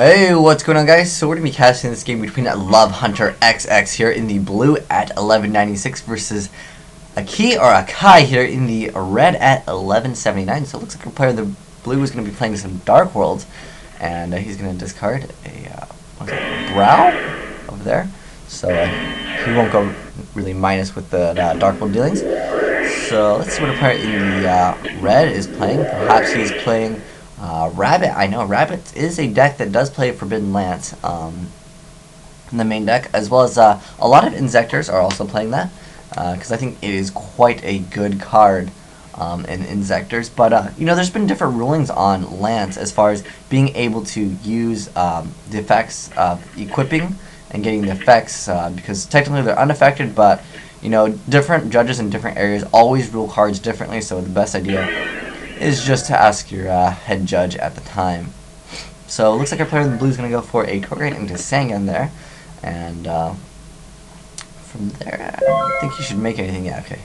Hey, what's going on, guys? So we're going to be casting this game between Love Hunter XX here in the blue at 1196 versus a Key or a Kai here in the red at 1179. So it looks like our player in the blue is going to be playing some Dark Worlds, and he's going to discard a what's it, Brow over there. So he won't go really minus with the Dark World dealings. So let's see what our player in the red is playing. Perhaps he's playing Rabbit. I know Rabbit is a deck that does play Forbidden Lance in the main deck, as well as a lot of Insectors are also playing that, because I think it is quite a good card in Insectors. But you know, there's been different rulings on Lance as far as being able to use the effects of equipping and getting the effects, because technically they're unaffected, but you know, different judges in different areas always rule cards differently, so the best idea is just to ask your head judge at the time. So it looks like our player in the blue is going to go for a Torgate into Sangan there, and from there I don't think he should make anything. Yeah, okay.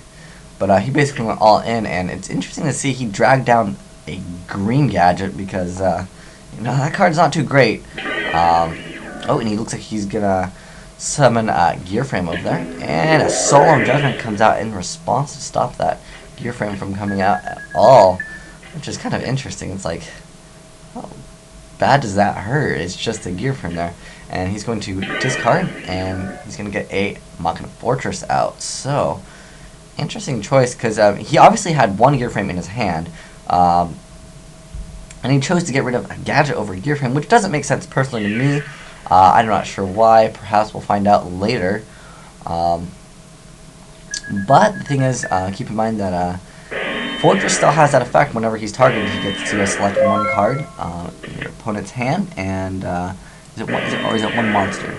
But he basically went all in, and it's interesting to see he dragged down a green gadget because you know, that card's not too great. Oh, and he looks like he's gonna summon Gear Frame over there, and a Solemn Judgment comes out in response to stop that Gear Frame from coming out at all, which is kind of interesting. It's like, how bad does that hurt? It's just a Gear Frame there, and he's going to discard, and he's going to get a Machina Fortress out. So interesting choice, because he obviously had one Gear Frame in his hand, and he chose to get rid of a gadget over a Gear Frame, which doesn't make sense personally to me. I'm not sure why. Perhaps we'll find out later. But the thing is, keep in mind that Fortress still has that effect. Whenever he's targeted, he gets to select one card in your opponent's hand, and is it one monster?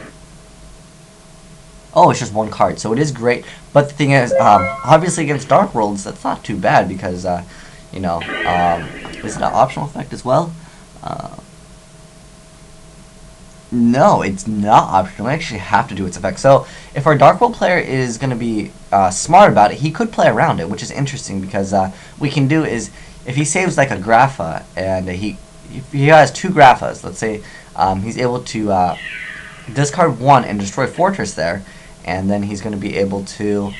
Oh, it's just one card, so it is great. But the thing is, obviously against Dark Worlds, that's not too bad because you know, is it an optional effect as well? No, it's not optional. We actually have to do its effect. So if our Dark World player is going to be smart about it, he could play around it, which is interesting because what we can do is, if he saves like a Grapha, and if he has two Graphas, let's say he's able to discard one and destroy Fortress there, and then he's going to be able to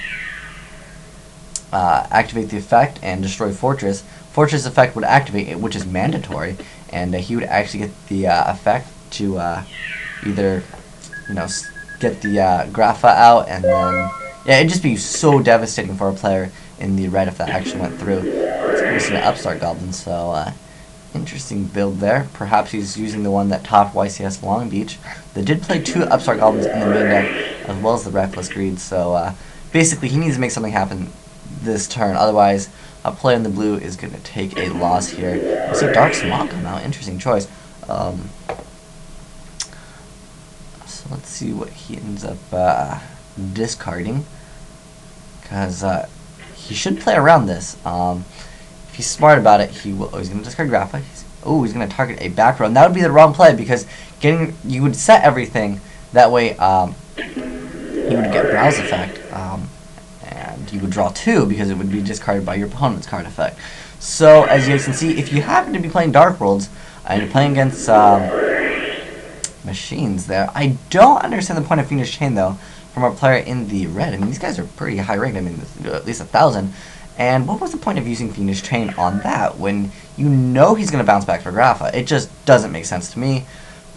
activate the effect and destroy Fortress. Fortress effect would activate, which is mandatory, and he would actually get the effect to either, you know, get the Grapha out, and then yeah, it'd just be so devastating for a player in the red if that actually went through. It's an Upstart Goblin, so interesting build there. Perhaps he's using the one that topped YCS Long Beach. They did play two Upstart Goblins in the main deck, as well as the Reckless Greed, so basically he needs to make something happen this turn, otherwise a player in the blue is going to take a loss here. You see Dark Smog come out, interesting choice. So let's see what he ends up discarding, because he should play around this. If he's smart about it, he will. Oh, he's going to discard Grapha. He's going to target a back row, and that would be the wrong play because you would set everything that way. He would get Browse effect, and you would draw two because it would be discarded by your opponent's card effect. So as you guys can see, if you happen to be playing Dark Worlds and you're playing against machines there, I don't understand the point of Fiendish Chain though from our player in the red. I mean, these guys are pretty high ranked. I mean, at least 1,000. And what was the point of using Fiendish Chain on that when you know he's going to bounce back for Grapha? It just doesn't make sense to me.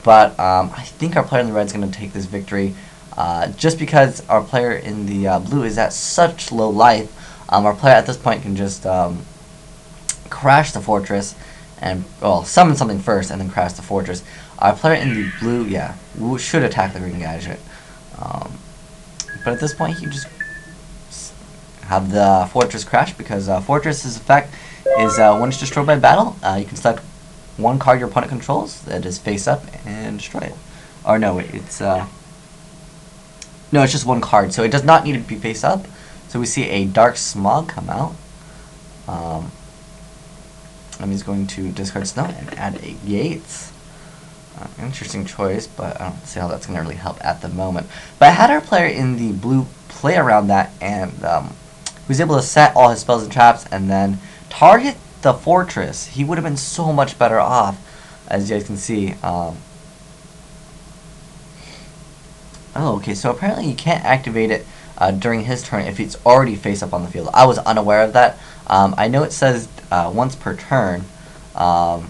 But I think our player in the red is going to take this victory just because our player in the blue is at such low life. Our player at this point can just crash the Fortress and, well, summon something first and then crash the Fortress. Our player in the blue, yeah, should attack the green gadget. But at this point, he just have the Fortress crash because Fortress's effect is when it's destroyed by battle, you can select one card your opponent controls that is face up and destroy it. Or no, wait, it's no, it's just one card, so it does not need to be face up. So we see a Dark Smog come out. And he's going to discard Snow and add a Gates. Interesting choice, but I don't see how that's going to really help at the moment. But I had our player in the blue play around that, and he was able to set all his spells and traps and then target the Fortress. He would have been so much better off, as you guys can see. Oh, okay, so apparently you can't activate it during his turn if it's already face up on the field. I was unaware of that. I know it says once per turn. Um,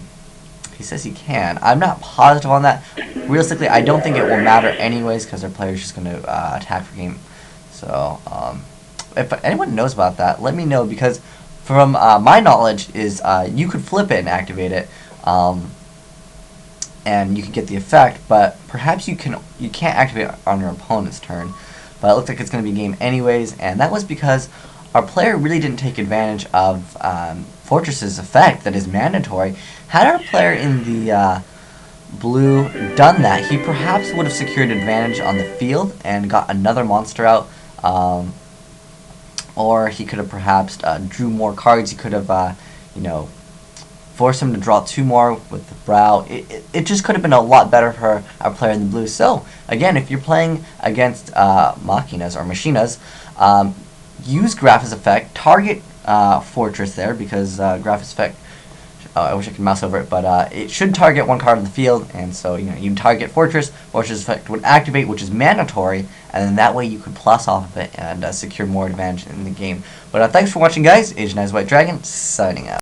he says he can. I'm not positive on that. Realistically, I don't think it will matter anyways because their player's just going to attack for game. So, if anyone knows about that, let me know because from my knowledge is you could flip it and activate it. And you can get the effect, but perhaps you can't activate it on your opponent's turn. But it looks like it's going to be game anyways, and that was because our player really didn't take advantage of Fortress's effect that is mandatory. Had our player in the blue done that, he perhaps would have secured advantage on the field and got another monster out, or he could have perhaps drew more cards. He could have, you know, force him to draw 2 more with the brow. It just could have been a lot better for our player in the blue. So, again, if you're playing against Machinas or Machinas, use Grapha's Effect. Target Fortress there because Grapha's Effect, I wish I could mouse over it, but it should target 1 card on the field, and so you target Fortress. Fortress Effect would activate, which is mandatory, and then that way you could plus off of it and secure more advantage in the game. But thanks for watching, guys. Agent Eyes White Dragon, signing out.